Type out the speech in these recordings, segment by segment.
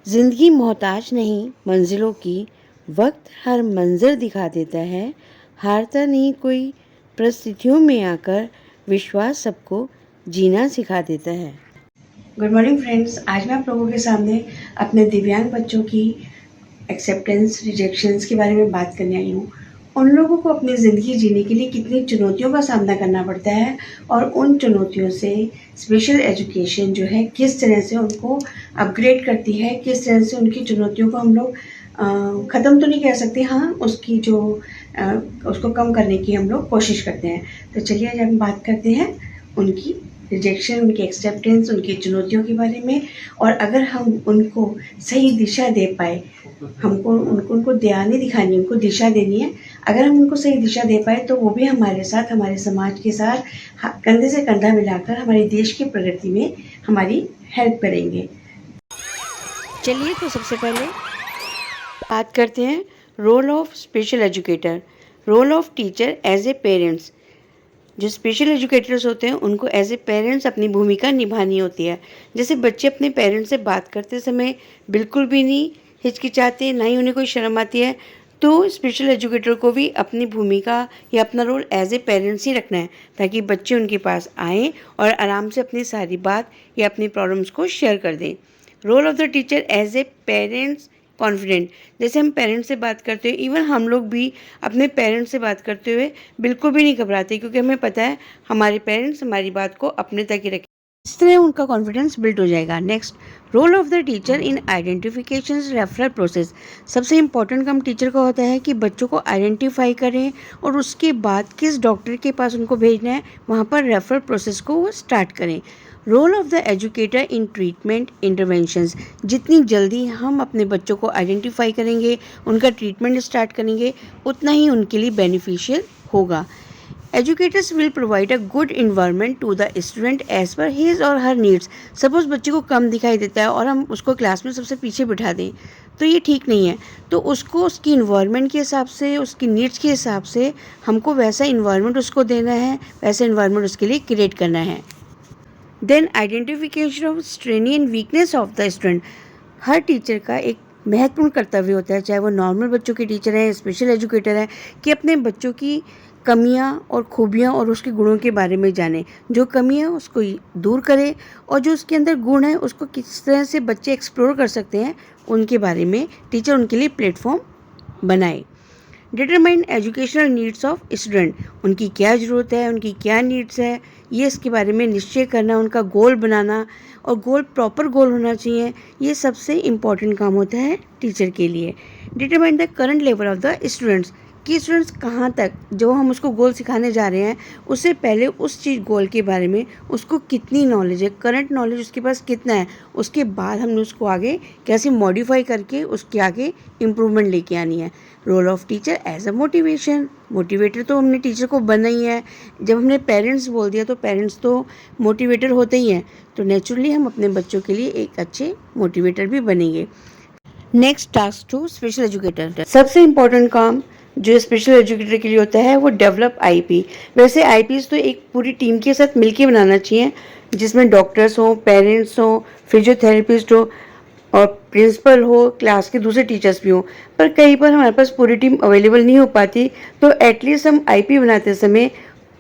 ज़िंदगी मोहताज नहीं मंजिलों की, वक्त हर मंज़र दिखा देता है। हारता नहीं कोई परिस्थितियों में आकर, विश्वास सबको जीना सिखा देता है। गुड मॉर्निंग फ्रेंड्स, आज मैं आप लोगों के सामने अपने दिव्यांग बच्चों की एक्सेप्टेंस रिजेक्शंस के बारे में बात करने आई हूँ। उन लोगों को अपनी ज़िंदगी जीने के लिए कितनी चुनौतियों का सामना करना पड़ता है और उन चुनौतियों से स्पेशल एजुकेशन जो है किस तरह से उनको अपग्रेड करती है, किस तरह से उनकी चुनौतियों को हम लोग ख़त्म तो नहीं कह सकते, हाँ उसकी जो उसको कम करने की हम लोग कोशिश करते हैं। तो चलिए आज हम बात करते हैं उनकी रिजेक्शन, उनकी एक्सेप्टेंस, उनकी चुनौतियों के बारे में। और अगर हम उनको सही दिशा दे पाए, हमको उनको दयानी दिखानी, उनको दिशा देनी है। अगर हम उनको सही दिशा दे पाए तो वो भी हमारे साथ, हमारे समाज के साथ कंधे से कंधा मिलाकर हमारे देश की प्रगति में हमारी हेल्प करेंगे। चलिए तो सबसे पहले बात करते हैं role of special educator, role of teacher as a parents. जो स्पेशल एजुकेटर्स होते हैं उनको एज ए पेरेंट्स अपनी भूमिका निभानी होती है। जैसे बच्चे अपने पेरेंट्स से बात करते समय बिल्कुल भी नहीं हिचकिचाते, ना ही उन्हें कोई शर्म आती है, तो स्पेशल एजुकेटर को भी अपनी भूमिका या अपना रोल एज ए पेरेंट्स ही रखना है, ताकि बच्चे उनके पास आएँ और आराम से अपनी सारी बात या अपनी प्रॉब्लम्स को शेयर कर दें। Role of the teacher as a parents confident. जैसे हम पेरेंट्स से बात करते हुए, इवन हम लोग भी अपने पेरेंट्स से बात करते हुए बिल्कुल भी नहीं घबराते, क्योंकि हमें पता है हमारे पेरेंट्स हमारी बात को अपने तक ही रखें। इस तरह उनका कॉन्फिडेंस बिल्ड हो जाएगा। Next, role of the teacher in identification referral process. सबसे इम्पॉर्टेंट काम टीचर का होता है कि बच्चों को आइडेंटिफाई करें और उसके बाद किस डॉक्टर के पास उनको भेजना है, वहाँ पर रेफरल प्रोसेस को वो स्टार्ट करें। Role of the educator in treatment interventions. जितनी जल्दी हम अपने बच्चों को आइडेंटिफाई करेंगे, उनका ट्रीटमेंट स्टार्ट करेंगे, उतना ही उनके लिए बेनिफिशियल होगा। Educators will provide a good environment to the student as per his or her needs. Suppose बच्चे को कम दिखाई देता है और हम उसको क्लास में सबसे पीछे बिठा दें, तो ये ठीक नहीं है। तो उसको उसकी इन्वायरमेंट के हिसाब से, उसकी नीड्स के हिसाब से हमको वैसा इन्वायरमेंट उसको देना है, वैसा इन्वायरमेंट उसके लिए क्रिएट करना है। Then identification of strength and weakness of the student. हर टीचर का एक महत्वपूर्ण कर्तव्य होता है, चाहे वो नॉर्मल बच्चों के टीचर हैं, स्पेशल एजुकेटर हैं, कि अपने बच्चों की कमियां और खूबियां और उसके गुणों के बारे में जाने। जो कमियां उसको दूर करे और जो उसके अंदर गुण है उसको किस तरह से बच्चे एक्सप्लोर कर सकते हैं, उनके बारे में टीचर उनके लिए प्लेटफॉर्म बनाए। Determine educational needs of student. उनकी क्या ज़रूरत है, उनकी क्या नीड्स है, ये इसके बारे में निश्चय करना, उनका गोल बनाना, और गोल प्रॉपर गोल होना चाहिए। ये सबसे इम्पॉर्टेंट काम होता है टीचर के लिए। Determine the current level of the students, कि स्टूडेंट्स कहाँ तक, जो हम उसको गोल सिखाने जा रहे हैं उससे पहले उस चीज़ गोल के बारे में उसको कितनी नॉलेज है, करंट नॉलेज उसके पास कितना है, उसके बाद हमने उसको आगे कैसे मॉडिफाई करके उसके आगे इम्प्रूवमेंट लेके आनी है। Role of teacher as a motivation. Motivator तो हमने टीचर को बनना ही है। जब हमने पेरेंट्स बोल दिया तो पेरेंट्स तो मोटिवेटर होते ही हैं, तो नेचुरली हम अपने बच्चों के लिए एक अच्छे मोटिवेटर भी बनेंगे। Next task to special educator. सबसे इम्पोर्टेंट काम जो स्पेशल एजुकेटर के लिए होता है वो डेवलप आईपी। वैसे आईपीस तो एक पूरी टीम के साथ मिलकर बनाना चाहिए, जिसमें डॉक्टर्स हों, पेरेंट्स हों, फिजियोथेरेपिस्ट हो और प्रिंसिपल हो, क्लास के दूसरे टीचर्स भी हों। पर कई बार हमारे पास पूरी टीम अवेलेबल नहीं हो पाती, तो एटलीस्ट हम आईपी बनाते समय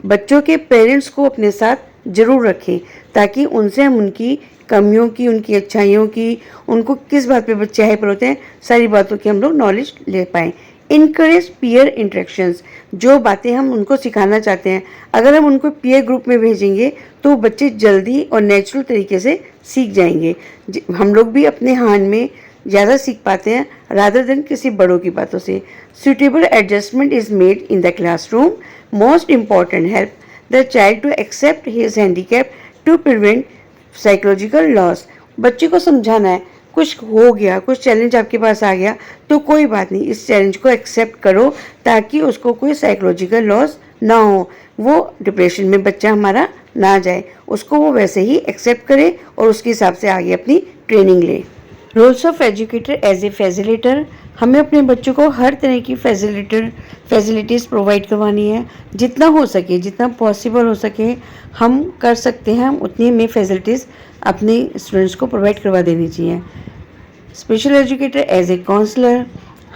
बच्चों के पेरेंट्स को अपने साथ ज़रूर रखें, ताकि उनसे हम उनकी कमियों की, उनकी अच्छाइयों की, उनको किस बात पे बच्चे हाइपर होते हैं, सारी बातों की हम लोग नॉलेज ले पाएँ। Encourage peer interactions. जो बातें हम उनको सिखाना चाहते हैं, अगर हम उनको पीयर ग्रुप में भेजेंगे तो बच्चे जल्दी और नेचुरल तरीके से सीख जाएंगे। हम लोग भी अपने हान में ज़्यादा सीख पाते हैं रादर देन किसी बड़ों की बातों से। Suitable adjustment is made in the classroom. Most important, help the child to accept his handicap to prevent psychological loss. बच्चे को समझाना है, कुछ हो गया, कुछ चैलेंज आपके पास आ गया तो कोई बात नहीं, इस चैलेंज को एक्सेप्ट करो ताकि उसको कोई साइकोलॉजिकल लॉस ना हो, वो डिप्रेशन में बच्चा हमारा ना जाए, उसको वो वैसे ही एक्सेप्ट करे और उसके हिसाब से आगे अपनी ट्रेनिंग ले। Roles of educator as a facilitator. हमें अपने बच्चों को हर तरह की फैसिलिटीज़ प्रोवाइड करवानी है। जितना हो सके, जितना पॉसिबल हो सके हम कर सकते हैं, हम उतनी में फैसिलिटीज़ अपने स्टूडेंट्स को प्रोवाइड करवा देनी चाहिए। Special educator as a counsellor,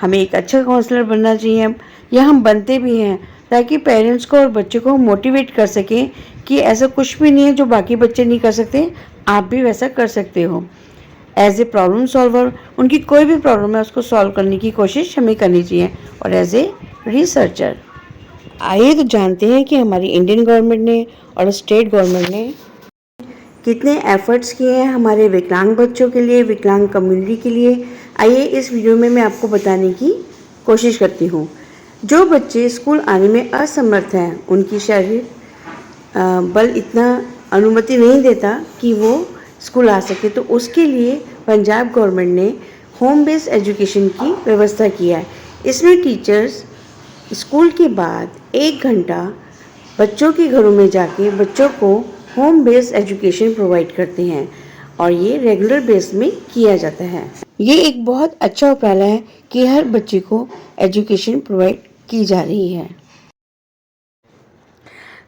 हमें एक अच्छा काउंसलर बनना चाहिए या हम बनते भी हैं, ताकि पेरेंट्स को और बच्चों को मोटिवेट कर सकें कि ऐसा कुछ भी नहीं है जो बाकी बच्चे नहीं कर सकते, आप भी वैसा कर सकते हो। एज ए प्रॉब्लम सॉल्वर, उनकी कोई भी प्रॉब्लम है उसको सॉल्व करने की कोशिश हमें करनी चाहिए। और एज ए रिसर्चर, आइए तो जानते हैं कि हमारी इंडियन गवर्नमेंट ने और स्टेट गवर्नमेंट ने कितने एफर्ट्स किए हैं हमारे विकलांग बच्चों के लिए, विकलांग कम्युनिटी के लिए। आइए इस वीडियो में मैं आपको बताने की कोशिश करती हूँ। जो बच्चे स्कूल आने में असमर्थ हैं, उनकी शारीरिक बल इतना अनुमति नहीं देता कि वो स्कूल आ सके, तो उसके लिए पंजाब गवर्नमेंट ने होम बेस्ड एजुकेशन की व्यवस्था किया है। इसमें टीचर्स स्कूल के बाद 1 घंटा बच्चों के घरों में जाके बच्चों को होम बेस्ड एजुकेशन प्रोवाइड करते हैं और ये रेगुलर बेस में किया जाता है। ये एक बहुत अच्छा उपाय है कि हर बच्चे को एजुकेशन प्रोवाइड की जा रही है।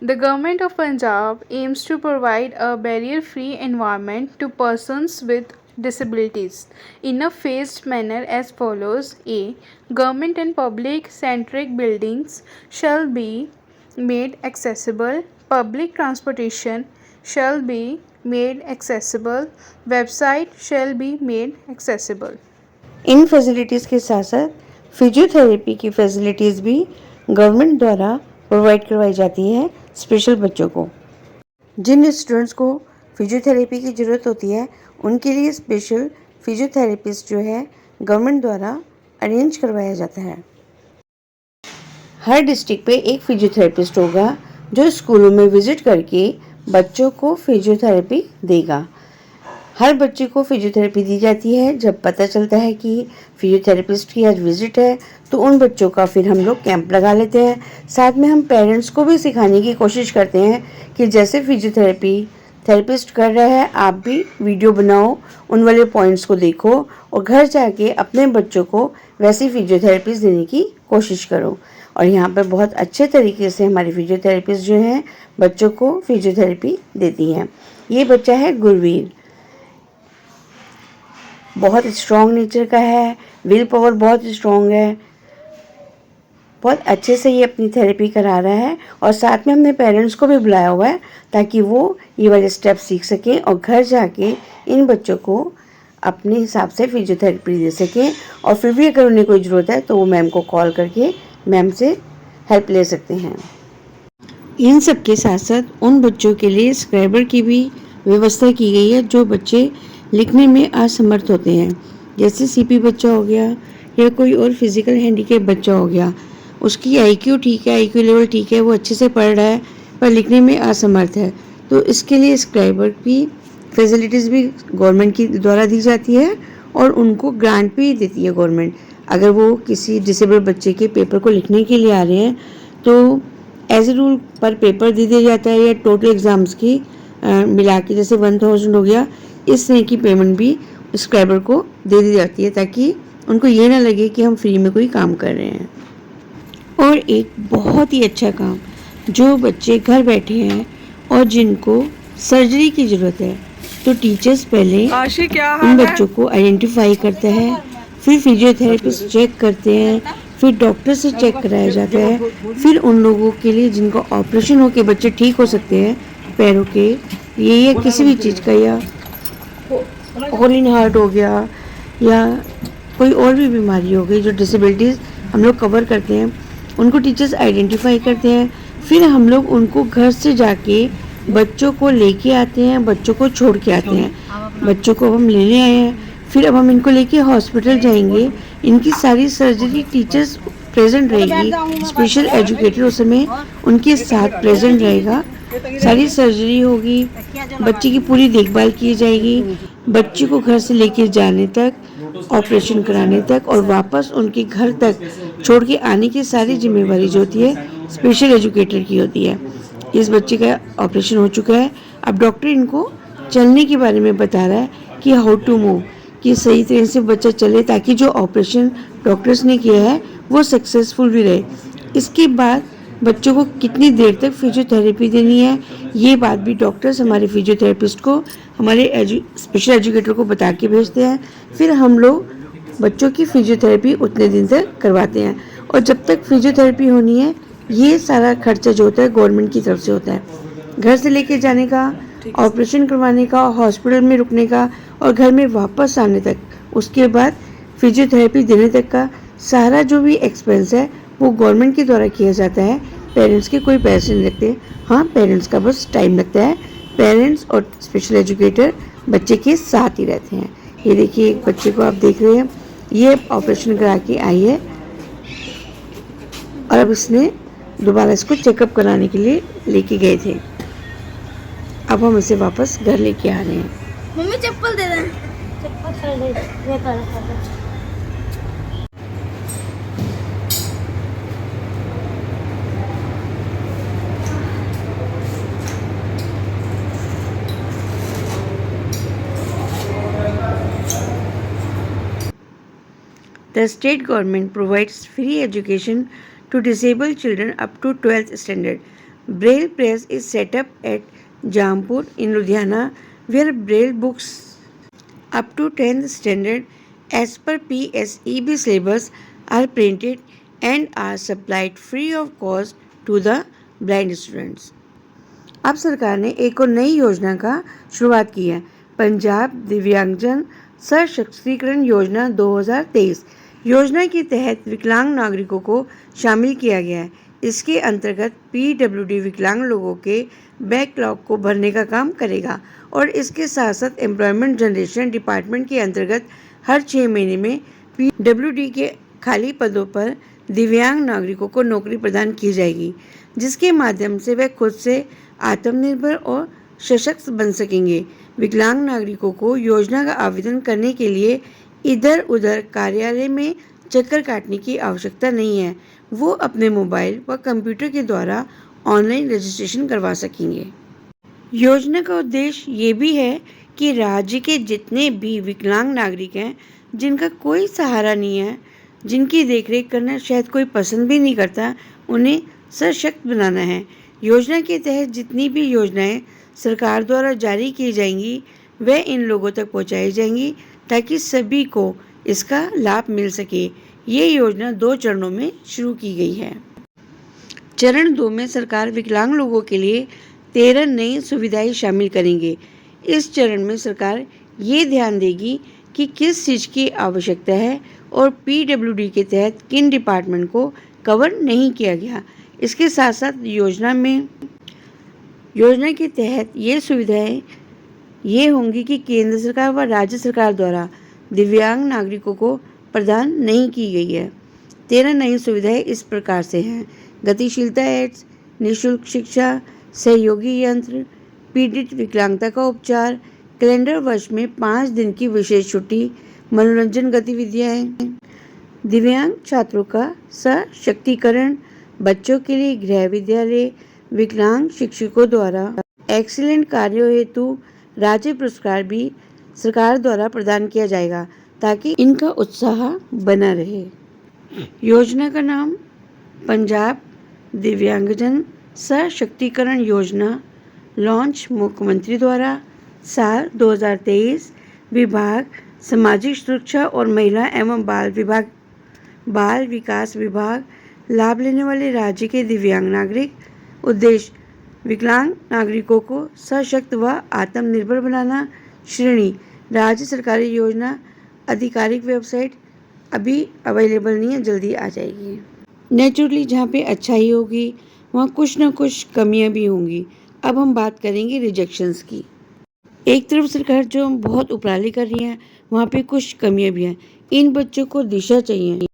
The Government of Punjab aims to provide a barrier-free environment to persons with disabilities in a phased manner as follows. A. Government and public-centric buildings shall be made accessible. Public transportation shall be made accessible. Website shall be made accessible. In facilities के साथ साथ physiotherapy की facilities भी government द्वारा provide करवाई जाती है special बच्चों को। जिन स्टूडेंट्स को फिजियोथेरेपी की ज़रूरत होती है, उनके लिए स्पेशल फिजियोथेरेपिस्ट जो है गवर्नमेंट द्वारा अरेंज करवाया जाता है। हर डिस्ट्रिक्ट पे एक फिजियोथेरेपिस्ट होगा जो स्कूलों में विजिट करके बच्चों को फिजियोथेरेपी देगा। हर बच्चे को फिजियोथेरेपी दी जाती है। जब पता चलता है कि फिजियोथेरेपिस्ट की आज विजिट है, तो उन बच्चों का फिर हम लोग कैंप लगा लेते हैं। साथ में हम पेरेंट्स को भी सिखाने की कोशिश करते हैं कि जैसे फिजियोथेरेपी थेरेपिस्ट कर रहा है, आप भी वीडियो बनाओ, उन वाले पॉइंट्स को देखो और घर जाके अपने बच्चों को वैसी फिजियोथेरेपीज देने की कोशिश करो। और यहाँ पर बहुत अच्छे तरीके से हमारी फिजियोथेरेपिस्ट जो हैं बच्चों को फिजियोथेरेपी देती हैं। ये बच्चा है गुरवीर, बहुत स्ट्रॉन्ग नेचर का है, विल पावर बहुत स्ट्रॉन्ग है, बहुत अच्छे से ये अपनी थेरेपी करा रहा है। और साथ में हमने पेरेंट्स को भी बुलाया हुआ है ताकि वो ये वाले स्टेप सीख सकें और घर जाके इन बच्चों को अपने हिसाब से फिजियोथेरेपी दे सकें। और फिर भी अगर उन्हें कोई ज़रूरत है तो वो मैम को कॉल करके मैम से हेल्प ले सकते हैं। इन सब के साथ साथ उन बच्चों के लिए स्क्राइबर की भी व्यवस्था की गई है जो बच्चे लिखने में असमर्थ होते हैं, जैसे सीपी बच्चा हो गया या कोई और फिजिकल हैंडीकैप बच्चा हो गया। उसकी आईक्यू ठीक है, आईक्यू लेवल ठीक है, वो अच्छे से पढ़ रहा है पर लिखने में असमर्थ है, तो इसके लिए स्क्राइबर की फैसिलिटीज़ भी गवर्नमेंट की द्वारा दी जाती है और उनको ग्रांट भी देती है गवर्नमेंट। अगर वो किसी डिसेबल बच्चे के पेपर को लिखने के लिए आ रहे हैं तो एज ए रूल पर पेपर दे दिया जाता है, या टोटल एग्ज़ाम्स की मिला के जैसे 1000 हो गया, इस तरह की पेमेंट भी स्क्राइबर को दे दी जाती है ताकि उनको ये ना लगे कि हम फ्री में कोई काम कर रहे हैं। और एक बहुत ही अच्छा काम, जो बच्चे घर बैठे हैं और जिनको सर्जरी की ज़रूरत है, तो टीचर्स पहले उन बच्चों को आइडेंटिफाई करता है, फिर फिजियोथेरेपिस्ट चेक करते हैं, फिर डॉक्टर से चेक कराया जाता है, फिर उन लोगों के लिए जिनको ऑपरेशन हो के बच्चे ठीक हो सकते हैं पैरों के ये या किसी भी चीज़ का, या होल इन हार्ट हो गया या कोई और भी बीमारी हो गई जो डिसेबिलिटीज़ हम लोग कवर करते हैं, उनको टीचर्स आइडेंटिफाई करते हैं। फिर हम लोग उनको घर से जाके बच्चों को लेके आते हैं, बच्चों को छोड़ के आते हैं। बच्चों को हम लेने आए हैं, फिर अब हम इनको लेके हॉस्पिटल जाएंगे। इनकी सारी सर्जरी टीचर्स प्रेजेंट रहेगी, स्पेशल एजुकेटर उस समय उनके साथ प्रेजेंट रहेगा। सारी सर्जरी होगी, बच्चे की पूरी देखभाल की जाएगी, बच्चे को घर से लेके जाने तक, ऑपरेशन कराने तक और वापस उनके घर तक छोड़ के आने की सारी जिम्मेवारी जो होती है स्पेशल एजुकेटर की होती है। इस बच्चे का ऑपरेशन हो चुका है, अब डॉक्टर इनको चलने के बारे में बता रहा है कि हाउ टू मूव, कि सही तरह से बच्चा चले ताकि जो ऑपरेशन डॉक्टर्स ने किया है वो सक्सेसफुल भी रहे। इसके बाद बच्चों को कितनी देर तक फिजियोथेरेपी देनी है, ये बात भी डॉक्टर्स हमारे फिजियोथेरेपिस्ट को, हमारे स्पेशल एजुकेटर को बता के भेजते हैं। फिर हम लोग बच्चों की फिजियोथेरेपी उतने दिन तक करवाते हैं। और जब तक फिजियोथेरेपी होनी है, ये सारा खर्चा जो होता है गवर्नमेंट की तरफ से होता है। घर से लेके जाने का, ऑपरेशन करवाने का, हॉस्पिटल में रुकने का और घर में वापस आने तक, उसके बाद फिजियोथेरेपी देने तक का सारा जो भी एक्सपेंस है वो गवर्नमेंट के द्वारा किया जाता है। पेरेंट्स के कोई पैसे नहीं लगते। हाँ, पेरेंट्स का बस टाइम लगता है। पेरेंट्स और स्पेशल एजुकेटर बच्चे के साथ ही रहते हैं। ये देखिए, एक बच्चे को आप देख रहे हैं, ये ऑपरेशन करा के आई है और अब इसने दोबारा इसको चेकअप कराने के लिए लेके गए थे। अब हम इसे वापस घर लेके आ रहे हैं। मम्मी चप्पल दे दें। चप्पल दे दे। The state government provides free education to disabled children up to 12th standard. Braille Press is set up at Jampur in Ludhiana, where Braille books up to 10th standard as per PSEB syllabus are printed and are supplied free of cost to the blind students. अब सरकार ने एक और नई योजना का शुरुआत की है, पंजाब दिव्यांगजन सशक्तिकरण योजना 2023। योजना के तहत विकलांग नागरिकों को शामिल किया गया है। इसके अंतर्गत PWD विकलांग लोगों के बैकलॉग को भरने का काम करेगा और इसके साथ साथ एम्प्लॉयमेंट जनरेशन डिपार्टमेंट के अंतर्गत हर 6 महीने में PWD के खाली पदों पर दिव्यांग नागरिकों को नौकरी प्रदान की जाएगी, जिसके माध्यम से वे खुद से आत्मनिर्भर और सशक्त बन सकेंगे। विकलांग नागरिकों को योजना का आवेदन करने के लिए इधर उधर कार्यालय में चक्कर काटने की आवश्यकता नहीं है। वो अपने मोबाइल व कंप्यूटर के द्वारा ऑनलाइन रजिस्ट्रेशन करवा सकेंगे। योजना का उद्देश्य ये भी है कि राज्य के जितने भी विकलांग नागरिक हैं, जिनका कोई सहारा नहीं है, जिनकी देखरेख करना शायद कोई पसंद भी नहीं करता, उन्हें सशक्त बनाना है। योजना के तहत जितनी भी योजनाएं सरकार द्वारा जारी की जाएंगी, वे इन लोगों तक पहुंचाई जाएंगी ताकि सभी को इसका लाभ मिल सके। ये योजना 2 चरणों में शुरू की गई है। चरण 2 में सरकार विकलांग लोगों के लिए 13 नई सुविधाएं शामिल करेंगे। इस चरण में सरकार ये ध्यान देगी कि किस चीज़ की आवश्यकता है और PWD के तहत किन डिपार्टमेंट को कवर नहीं किया गया। इसके साथ साथ योजना के तहत ये सुविधाएं ये होंगी कि केंद्र सरकार व राज्य सरकार द्वारा दिव्यांग नागरिकों को प्रदान नहीं की गई है। 13 नई सुविधाएं इस प्रकार से हैं: गतिशीलता एड्स, निःशुल्क शिक्षा, सहयोगी यंत्र, पीड़ित विकलांगता का उपचार, कैलेंडर वर्ष में 5 दिन की विशेष छुट्टी, मनोरंजन गतिविधियाँ, दिव्यांग छात्रों का सशक्तिकरण, बच्चों के लिए गृह विद्यालय, विकलांग शिक्षकों द्वारा एक्सीलेंट कार्यों हेतु राज्य पुरस्कार भी सरकार द्वारा प्रदान किया जाएगा ताकि इनका उत्साह बना रहे। योजना का नाम पंजाब दिव्यांगजन सशक्तिकरण योजना, लॉन्च मुख्यमंत्री द्वारा, साल 2023, विभाग सामाजिक सुरक्षा और महिला एवं बाल विकास विभाग, लाभ लेने वाले राज्य के दिव्यांग नागरिक, उद्देश्य विकलांग नागरिकों को सशक्त व आत्मनिर्भर बनाना, श्रेणी राज्य सरकारी योजना, आधिकारिक वेबसाइट अभी अवेलेबल नहीं है, जल्दी आ जाएगी। नेचुरली जहाँ पे अच्छाई होगी वहाँ कुछ ना कुछ कमियाँ भी होंगी। अब हम बात करेंगे रिजेक्शंस की। एक तरफ सरकार जो बहुत उपराली कर रही है, वहाँ पे कुछ कमियाँ भी हैं। इन बच्चों को दिशा चाहिए,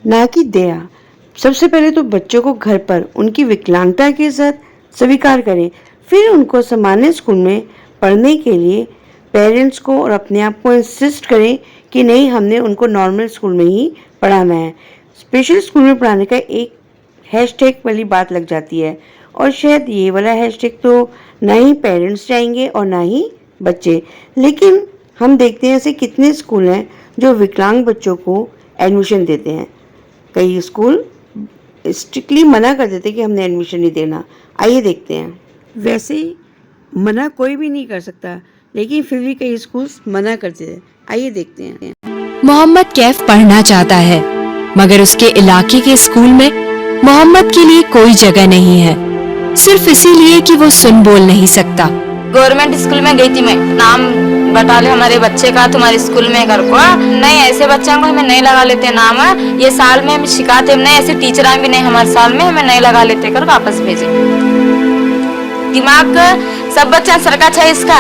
ना कि दया। सबसे पहले तो बच्चों को घर पर उनकी विकलांगता के साथ स्वीकार करें, फिर उनको सामान्य स्कूल में पढ़ने के लिए पेरेंट्स को और अपने आप को इंसिस्ट करें कि नहीं, हमने उनको नॉर्मल स्कूल में ही पढ़ाना है। स्पेशल स्कूल में पढ़ाने का एक हैशटैग वाली बात लग जाती है और शायद ये वाला हैशटैग तो ना ही पेरेंट्स चाहेंगे और ना ही बच्चे। लेकिन हम देखते हैं ऐसे कितने स्कूल हैं जो विकलांग बच्चों को एडमिशन देते हैं। कई स्कूल स्ट्रिक्टली मना कर देते कि हमने एडमिशन नहीं देना। आइए देखते हैं। वैसे मना कोई भी नहीं कर सकता, लेकिन फिर भी कई स्कूल्स मना करते हैं। आइए देखते हैं। मोहम्मद कैफ पढ़ना चाहता है, मगर उसके इलाके के स्कूल में मोहम्मद के लिए कोई जगह नहीं है, सिर्फ इसीलिए कि वो सुन बोल नहीं सकता। गवर्नमेंट स्कूल में गई थी मैं, नाम बता ले हमारे बच्चे का तुम्हारे स्कूल में कर को। नहीं, ऐसे बच्चों को हमें नहीं लगा लेते नाम, ये साल में हम शिकायत नहीं, ऐसे टीचर भी नहीं हमारे साल में हमें नहीं लगा लेते कर वापस भेजे। दिमाग सब बच्चा सर का है, इसका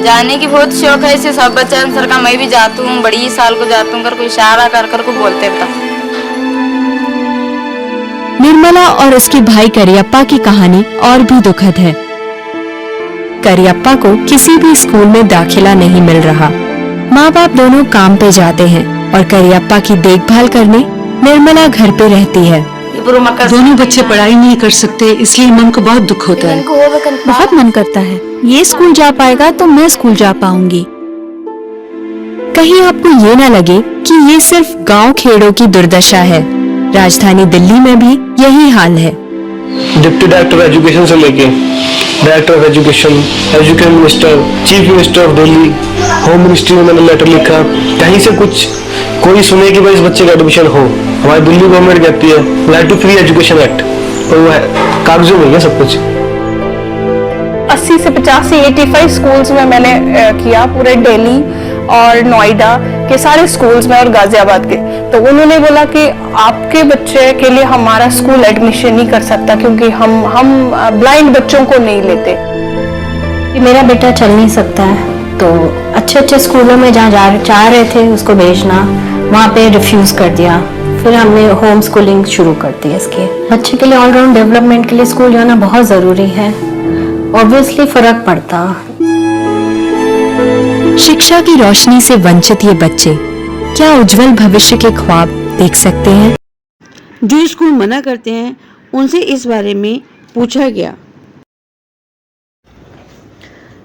जाने की बहुत शौक है, इसे सब बच्चा सर का। मैं भी जाती हूँ, बड़ी साल को जाती हूँ, कर कोई इशारा कर को बोलते बता। निर्मला और उसके भाई करियप्पा की कहानी और भी दुखद है। करियप्पा को किसी भी स्कूल में दाखिला नहीं मिल रहा। माँ बाप दोनों काम पे जाते हैं और करियप्पा की देखभाल करने निर्मला घर पे रहती है। दोनों बच्चे पढ़ाई नहीं कर सकते, इसलिए मन को बहुत दुख होता है। बहुत मन करता है, ये स्कूल जा पाएगा तो मैं स्कूल जा पाऊंगी। कहीं आपको ये ना लगे कि ये सिर्फ गांव खेड़ों की दुर्दशा है, राजधानी दिल्ली में भी यही हाल है। डिप्टी डायरेक्टर एजुकेशन से लेके director of education, education minister, chief minister of Delhi, home ministry में मैंने लेटर लिखा, कहीं से कुछ कोई सुने कि भाई इस बच्चे का एडमिशन हो। हमारी दिल्ली गवर्नमेंट कहती है right to free education act, और वो है कागजों में है सब कुछ। 80 से 85 85 स्कूल्स में मैंने किया, पूरे दिल्ली और नोएडा के सारे स्कूल्स में और गाजियाबाद के। तो उन्होंने बोला कि आपके बच्चे के लिए हमारा स्कूल एडमिशन नहीं कर सकता, क्योंकि हम ब्लाइंड बच्चों को नहीं लेते। मेरा बेटा चल नहीं सकता है, तो अच्छे स्कूलों में जहाँ चाह रहे थे उसको भेजना, वहाँ पे रिफ्यूज कर दिया। फिर हमने होम स्कूलिंग शुरू कर दी। इसके बच्चे के लिए ऑलराउंड डेवलपमेंट के लिए स्कूल जाना बहुत ज़रूरी है। ऑब्वियसली फर्क पड़ता। शिक्षा की रोशनी से वंचित ये बच्चे क्या उज्जवल भविष्य के ख्वाब देख सकते हैं? जो स्कूल मना करते हैं उनसे इस बारे में पूछा गया।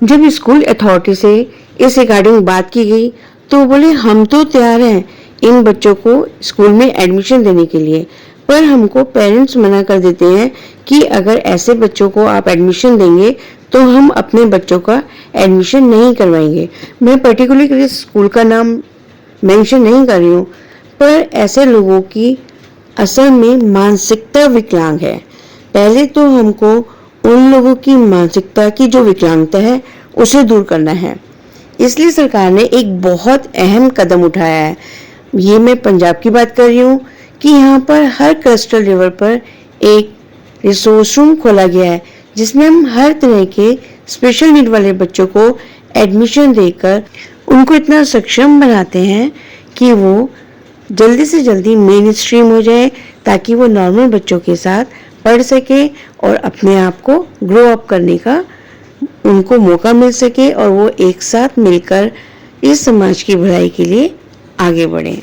जब स्कूल अथॉरिटी से इस रिगार्डिंग बात की गई तो बोले हम तो तैयार हैं इन बच्चों को स्कूल में एडमिशन देने के लिए, पर हमको पेरेंट्स मना कर देते हैं कि अगर ऐसे बच्चों को आप एडमिशन देंगे तो हम अपने बच्चों का एडमिशन नहीं करवाएंगे। मैं पर्टिकुलरली स्कूल का नाम मेंशन नहीं कर रही हूँ, पर ऐसे लोगों की असल में मानसिकता विकलांग है। पहले तो हमको उन लोगों की मानसिकता की जो विकलांगता है उसे दूर करना है। इसलिए सरकार ने एक बहुत अहम कदम उठाया है। ये मैं पंजाब की बात कर रही हूँ कि यहाँ पर हर क्लस्टर लेवल पर एक रिसोर्स रूम खोला गया है, जिसमें हम हर तरह के स्पेशल नीड वाले बच्चों को एडमिशन देकर उनको इतना सक्षम बनाते हैं कि वो जल्दी से जल्दी मेन स्ट्रीम हो जाए, ताकि वो नॉर्मल बच्चों के साथ पढ़ सके और अपने आप को ग्रो अप करने का उनको मौका मिल सके और वो एक साथ मिलकर इस समाज की भलाई के लिए आगे बढ़े।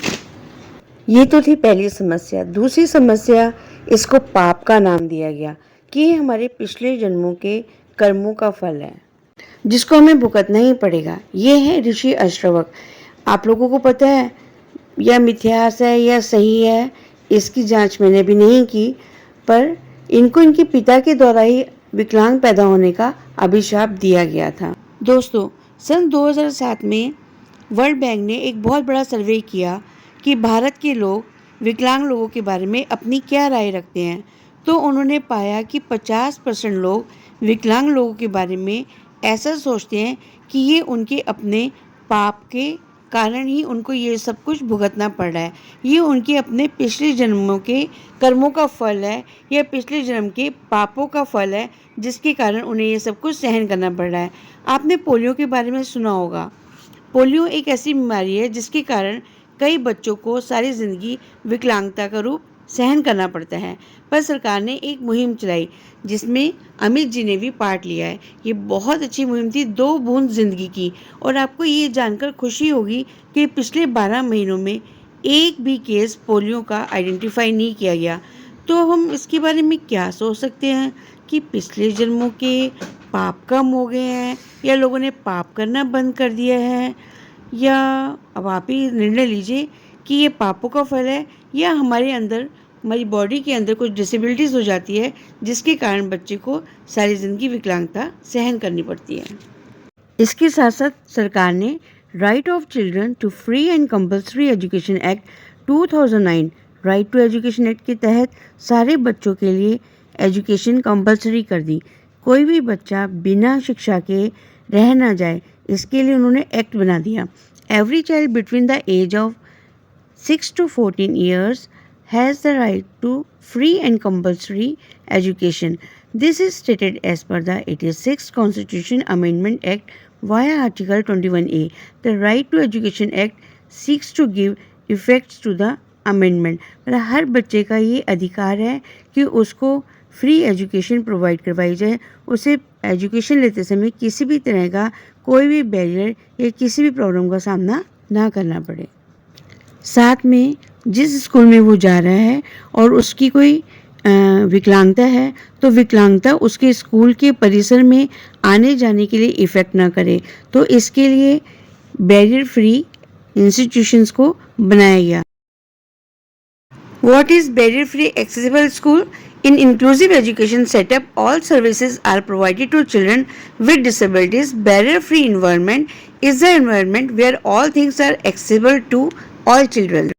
ये तो थी पहली समस्या। दूसरी समस्या, इसको पाप का नाम दिया गया कि ये हमारे पिछले जन्मों के कर्मों का फल है जिसको हमें भुगतना ही पड़ेगा। ये है ऋषि अश्रवक। आप लोगों को पता है या मिथ्यास है या सही है, इसकी जांच मैंने भी नहीं की, पर इनको इनके पिता के द्वारा ही विकलांग पैदा होने का अभिशाप दिया गया था। दोस्तों, सन 2007 में वर्ल्ड बैंक ने एक बहुत बड़ा सर्वे किया कि भारत के लोग विकलांग लोगों के बारे में अपनी क्या राय रखते हैं। तो उन्होंने पाया कि 50% लोग विकलांग लोगों के बारे में ऐसा सोचते हैं कि ये उनके अपने पाप के कारण ही उनको ये सब कुछ भुगतना पड़ रहा है, ये उनके अपने पिछले जन्मों के कर्मों का फल है या पिछले जन्म के पापों का फल है, जिसके कारण उन्हें ये सब कुछ सहन करना पड़ रहा है। आपने पोलियो के बारे में सुना होगा। पोलियो एक ऐसी बीमारी है जिसके कारण कई बच्चों को सारी ज़िंदगी विकलांगता का रूप सहन करना पड़ता है, पर सरकार ने एक मुहिम चलाई जिसमें अमित जी ने भी पार्ट लिया है। ये बहुत अच्छी मुहिम थी, 2 बूंद ज़िंदगी की। और आपको ये जानकर खुशी होगी कि पिछले 12 महीनों में एक भी केस पोलियो का आइडेंटिफाई नहीं किया गया। तो हम इसके बारे में क्या सोच सकते हैं कि पिछले जन्मों के पाप कम हो गए हैं या लोगों ने पाप करना बंद कर दिया है, या अब आप ही निर्णय लीजिए कि ये पापों का फल है या हमारे अंदर हमारी बॉडी के अंदर कुछ डिसेबिलिटीज़ हो जाती है जिसके कारण बच्चे को सारी ज़िंदगी विकलांगता सहन करनी पड़ती है। इसके साथ साथ सरकार ने right of children to free and compulsory education act 2009 right to education act के तहत सारे बच्चों के लिए एजुकेशन कंपल्सरी कर दी। कोई भी बच्चा बिना शिक्षा के रह ना जाए, इसके लिए उन्होंने एक्ट बना दिया। Every child between the age of 6 to 14 years has the right to free and compulsory education. This is stated as per the 86th Constitution Amendment Act via Article 21A. The Right to Education Act seeks to give effects to the amendment. मतलब हर बच्चे का ये अधिकार है कि उसको free education provide करवाई जाए, उसे एजुकेशन लेते समय किसी भी तरह का कोई भी बैरियर या किसी भी प्रॉब्लम का सामना ना करना पड़े। साथ में जिस स्कूल में वो जा रहा है और उसकी कोई विकलांगता है तो विकलांगता उसके स्कूल के परिसर में आने जाने के लिए इफ़ेक्ट ना करे, तो इसके लिए बैरियर फ्री इंस्टीट्यूशंस को बनाया गया। What is barrier free accessible school? In inclusive education setup, all services are provided to children with disabilities. Barrier free environment is the environment where all things are accessible to all children.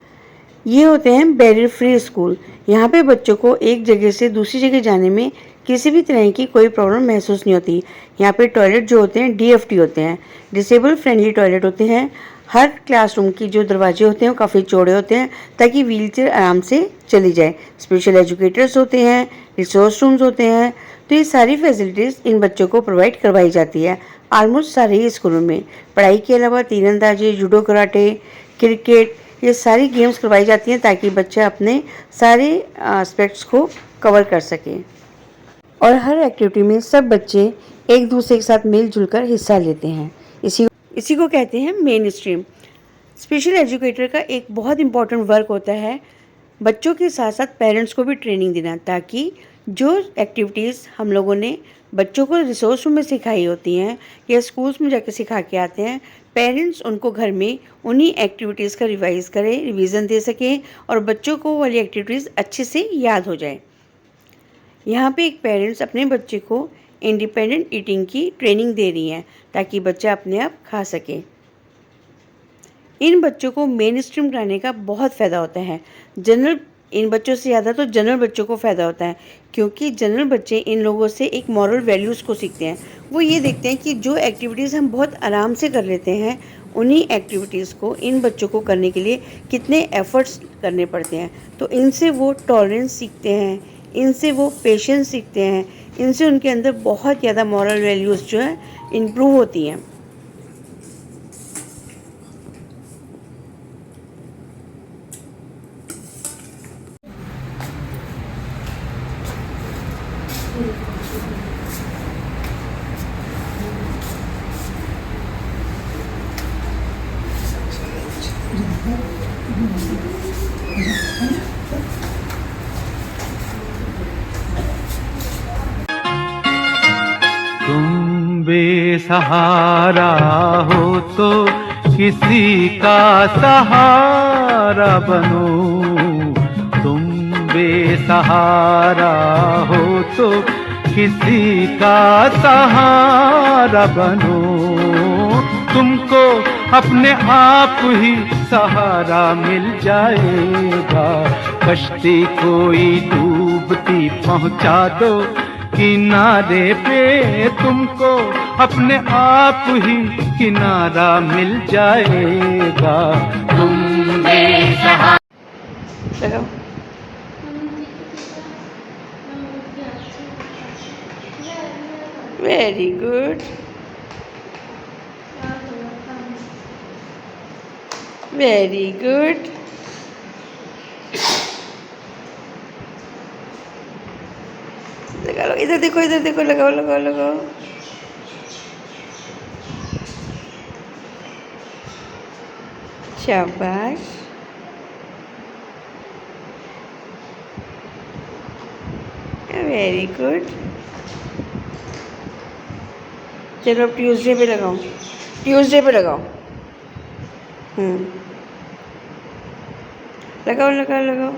ये होते हैं barrier free school. यहाँ पे बच्चों को एक जगह से दूसरी जगह जाने में किसी भी तरह की कोई प्रॉब्लम महसूस नहीं होती। यहाँ पे टॉयलेट जो होते हैं DFT होते हैं, डिसेबल फ्रेंडली टॉयलेट होते हैं। हर क्लासरूम की जो दरवाजे होते हैं वो काफ़ी चौड़े होते हैं ताकि व्हीलचेयर आराम से चली जाए। स्पेशल एजुकेटर्स होते हैं, रिसोर्स रूम्स होते हैं। तो ये सारी फैसिलिटीज़ इन बच्चों को प्रोवाइड करवाई जाती है ऑलमोस्ट सारे ही स्कूलों में। पढ़ाई के अलावा तीरंदाजी, जूडो, कराटे, क्रिकेट, ये सारी गेम्स करवाई जाती हैं ताकि बच्चे अपने सारे एस्पेक्ट्स को कवर कर सकें। और हर एक्टिविटी में सब बच्चे एक दूसरे के साथ मिलजुल कर हिस्सा लेते हैं। इसी को कहते हैं मेन स्ट्रीम। स्पेशल एजुकेटर का एक बहुत इम्पॉर्टेंट वर्क होता है बच्चों के साथ साथ पेरेंट्स को भी ट्रेनिंग देना, ताकि जो एक्टिविटीज़ हम लोगों ने बच्चों को रिसोर्स रूम में सिखाई होती हैं या स्कूल्स में जाकर सिखा के आते हैं, पेरेंट्स उनको घर में उन्हीं एक्टिविटीज़ का रिवाइज़ करें, रिवीजन दे सकें और बच्चों को वाली एक्टिविटीज़ अच्छे से याद हो जाए। यहाँ पे एक पेरेंट्स अपने बच्चे को इंडिपेंडेंट ईटिंग की ट्रेनिंग दे रही हैं ताकि बच्चा अपने आप खा सके। इन बच्चों को मेन स्ट्रीम कराने का बहुत फ़ायदा होता है। जनरल इन बच्चों से ज़्यादा तो जनरल बच्चों को फ़ायदा होता है, क्योंकि जनरल बच्चे इन लोगों से एक मॉरल वैल्यूज़ को सीखते हैं। वो ये देखते हैं कि जो एक्टिविटीज़ हम बहुत आराम से कर लेते हैं, उन्हीं एक्टिविटीज़ को इन बच्चों को करने के लिए कितने एफ़र्ट्स करने पड़ते हैं। तो इनसे वो टॉलरेंस सीखते हैं, इनसे वो पेशेंस सीखते हैं, इनसे उनके अंदर बहुत ज़्यादा मॉरल वैल्यूज़ जो है इम्प्रूव होती हैं। तुम बेसहारा हो तो किसी का सहारा बनो, तुम बेसहारा हो तो किसी का सहारा बनो। तुमको अपने आप ही सहारा मिल जाएगा, कश्ती कोई डूबती पहुंचा दो किनारे पे, तुमको अपने आप ही किनारा मिल जाएगा। तुम बेसहारा। Very good, very good. लगा लो, इधर देखो, इधर देखो, लगाओ लगाओ लगाओ। शाबाश, वेरी गुड। चलो अब ट्यूसडे पे लगाओ, ट्यूसडे पे लगाओ। लगाओ लगाओ लगाओ।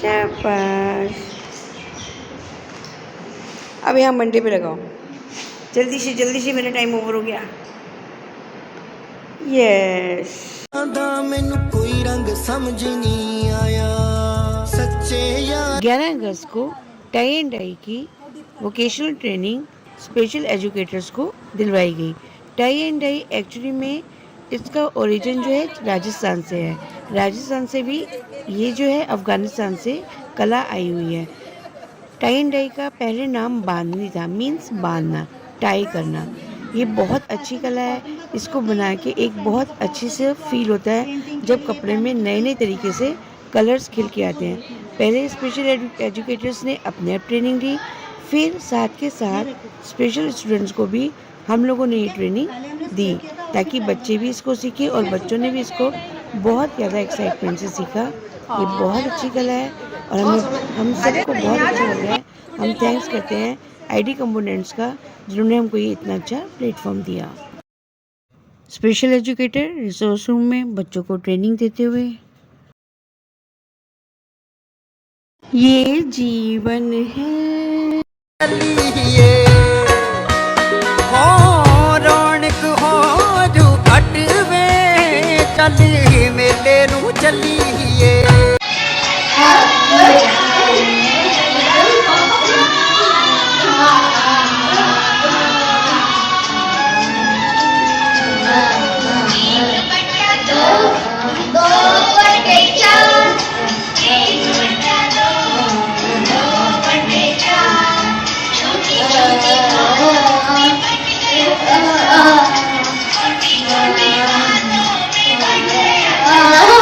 शाबाश। अब यहाँ मंडे पे लगाओ, जल्दी से, मेरा टाइम ओवर हो गया। यस। मैनू कोई रंग समझ नहीं आया सच्चे यार। 11 अगस्त को टाई एंड डाई की वोकेशनल ट्रेनिंग स्पेशल एजुकेटर्स को दिलवाई गई। टाई एंड डाई एक्चुअली में इसका ओरिजिन जो है राजस्थान से है। राजस्थान से भी ये जो है अफ़गानिस्तान से कला आई हुई है। टाई एंड डाई का पहले नाम बांधनी था, मीन्स बांधना, टाई करना। ये बहुत अच्छी कला है। इसको बना के एक बहुत अच्छी से फील होता है जब कपड़े में नए नए तरीके से कलर्स खिल के आते हैं। पहले स्पेशल एजुकेटर्स ने अपने आप ट्रेनिंग दी, फिर साथ के साथ स्पेशल स्टूडेंट्स को भी हम लोगों ने ये ट्रेनिंग दी ताकि बच्चे भी इसको सीखें और बच्चों ने भी इसको बहुत ज़्यादा एक्साइटमेंट से सीखा। ये बहुत अच्छी कला है और हम सबको बहुत अच्छा लग रहा है। हम थैंक्स करते हैं आईडी कंपोनेंट्स का जिन्होंने हमको ये इतना अच्छा प्लेटफॉर्म दिया। स्पेशल एजुकेटर रिसोर्स रूम में बच्चों को ट्रेनिंग देते हुए, ये जीवन है रौनक हो जो अटवे चली मेले नू चलीए।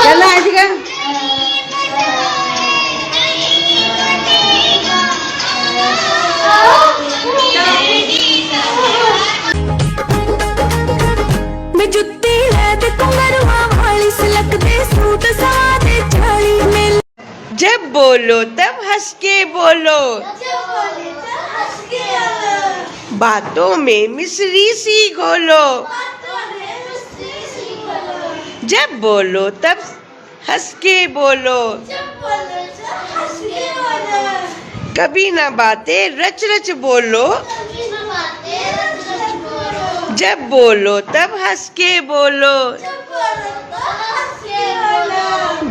चलो आशिका। मैं जुत्ती है ते कुंगरुआ वाली सिलक दे सूट सादे छड़ी में। जब बोलो तब हंस के बोलो, बातों में मिश्री सी घोलो। जब बोलो तब हंस के बोलो, कभी ना बातें रच रच बोलो। जब बोलो तब हंस के बोलो,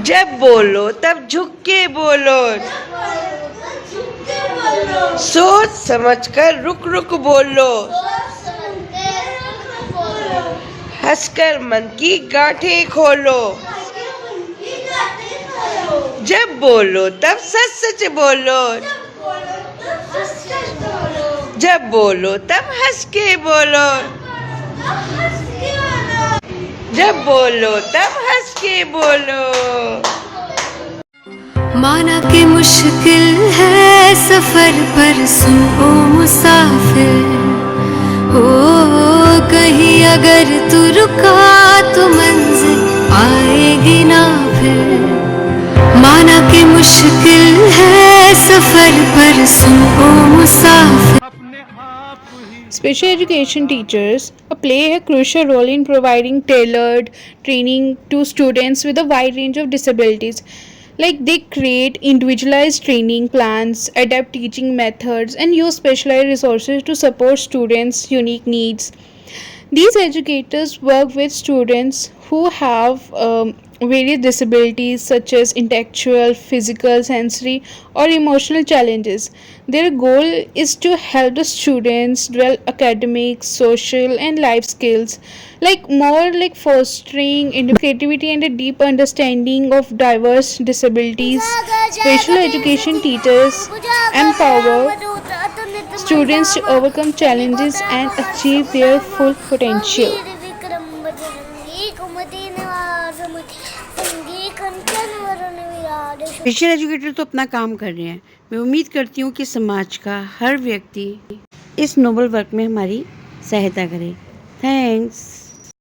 जब बोलो तब झुक के बोलो। सोच समझकर रुक रुक बोलो, हंसकर मन की गांठें खोलो। जब बोलो तब सच सच बोलो, जब बोलो तब हंस के बोलो। जब बोलो तब हंस के बोलो। माना कि मुश्किल है सफर पर सुन ओ मुसाफिर, हो कहीं अगर तू रुका तो मंजिल आएगी ना फिर। माना कि मुश्किल है सफर पर सुन ओ मुसाफिर। Special education teachers play a crucial role in providing tailored training to students with a wide range of disabilities. Like they create individualized training plans, adapt teaching methods, and use specialized resources to support students' unique needs. These educators work with students who have various disabilities such as intellectual, physical, sensory, or emotional challenges. Their goal is to help the students develop academic, social, and life skills, like more like fostering creativity and a deep understanding of diverse disabilities. Special education teachers empower students to overcome challenges and achieve their full potential. Special educator तो अपना काम कर रहे हैं। मैं उम्मीद करती हूँ कि समाज का हर व्यक्ति इस नोबल वर्क में हमारी सहायता करे। थैंक्स।